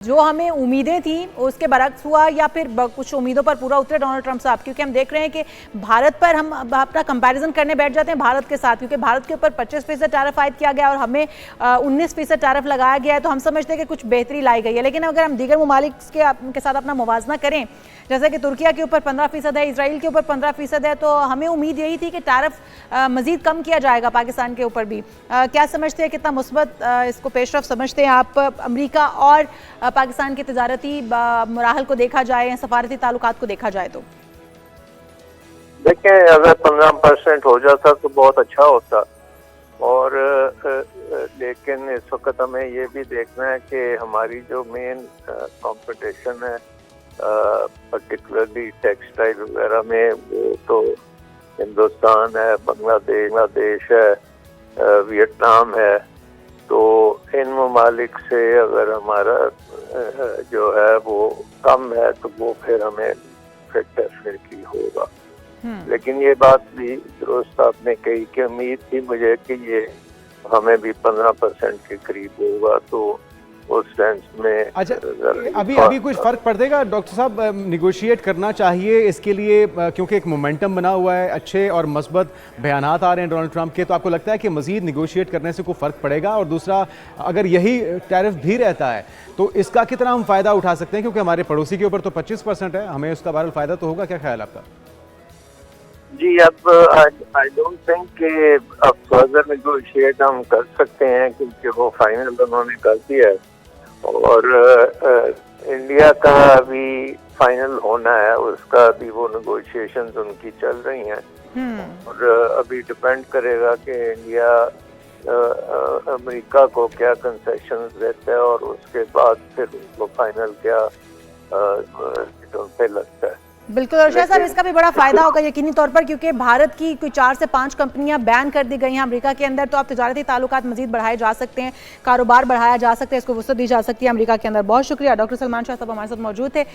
जो हमें उम्मीदें थी उसके बरक्स हुआ या फिर कुछ उम्मीदों पर पूरा उतरे डोनाल्ड ट्रंप साहब? क्योंकि हम देख रहे हैं कि भारत पर हम अपना कंपैरिजन करने बैठ जाते हैं भारत के साथ, क्योंकि भारत के ऊपर 25% टैरिफ आयद किया गया और हमें 19% टैरिफ लगाया गया है, तो हम समझते हैं कि कुछ बेहतरी लाई गई है। लेकिन अगर हम दीगर ममालिक के साथ अपना मुवाजना करें, जैसे कि तुर्किया के ऊपर 15% है, इसराइल के ऊपर 15% है, तो हमें उम्मीद यही थी कि टैरिफ मजीद कम किया जाएगा पाकिस्तान के ऊपर भी। क्या समझते हैं, कितना मुस्बत इसको पेशरफ समझते हैं आप अमेरिका और पाकिस्तान के तिजारती मराहल को देखा जाए या सफारती ताल्लुकात को देखा जाए? तो देखें, अगर 15% हो जाता तो बहुत अच्छा होता, और लेकिन इस वक्त हमें ये भी देखना है कि हमारी जो मेन कंपटीशन है पर्टिकुलरली टेक्सटाइल वगैरह में, वो तो हिंदुस्तान है, बांग्लादेश है, वियतनाम है। तो इन ममालिक से अगर हमारा जो है वो कम है तो वो फिर हमें फिर डेफिनेटली होगा। लेकिन ये बात भी दुरुस्त आपने कही कि उम्मीद थी मुझे कि ये हमें भी 15% के करीब होगा, तो उस सेंस में अच्छा, अभी कुछ फर्क पड़ देगा डॉक्टर साहब? निगोशिएट करना चाहिए इसके लिए, क्योंकि एक मोमेंटम बना हुआ है, अच्छे और मस्बत बयानात आ रहे हैं डोनाल्ड ट्रंप के, तो आपको लगता है कि मजीद निगोशिएट करने से कोई फ़र्क पड़ेगा? और दूसरा, अगर यही टैरिफ भी रहता है तो इसका कितना हम फ़ायदा उठा सकते हैं, क्योंकि हमारे पड़ोसी के ऊपर तो 25% है, हमें उसका बहरहाल फ़ायदा तो होगा। क्या ख्याल आपका? जी, अब आई डोंट थिंक कि अब फर्दर नेगोशिएट हम कर सकते हैं, क्योंकि वो फाइनल उन्होंने कर दिया है और इंडिया का भी फाइनल होना है, उसका भी वो नेगोशिएशंस उनकी चल रही हैं। और अभी डिपेंड करेगा कि इंडिया अमेरिका को क्या कंसेशंस देता है और उसके बाद फिर उनको फाइनल क्या उन पे लगता है। बिल्कुल, और शायद साहब इसका भी बड़ा फायदा होगा यकीनी तौर पर, क्योंकि भारत की कोई 4 से 5 कंपनियां बैन कर दी गई हैं अमेरिका के अंदर, तो अब तिजारती ताल्लुकात मजीद बढ़ाए जा सकते हैं, कारोबार बढ़ाया जा सकता है, इसको वुसअत दी जा सकती है अमेरिका के अंदर। बहुत शुक्रिया, डॉक्टर सलमान शाह साहब हमारे साथ मौजूद थे।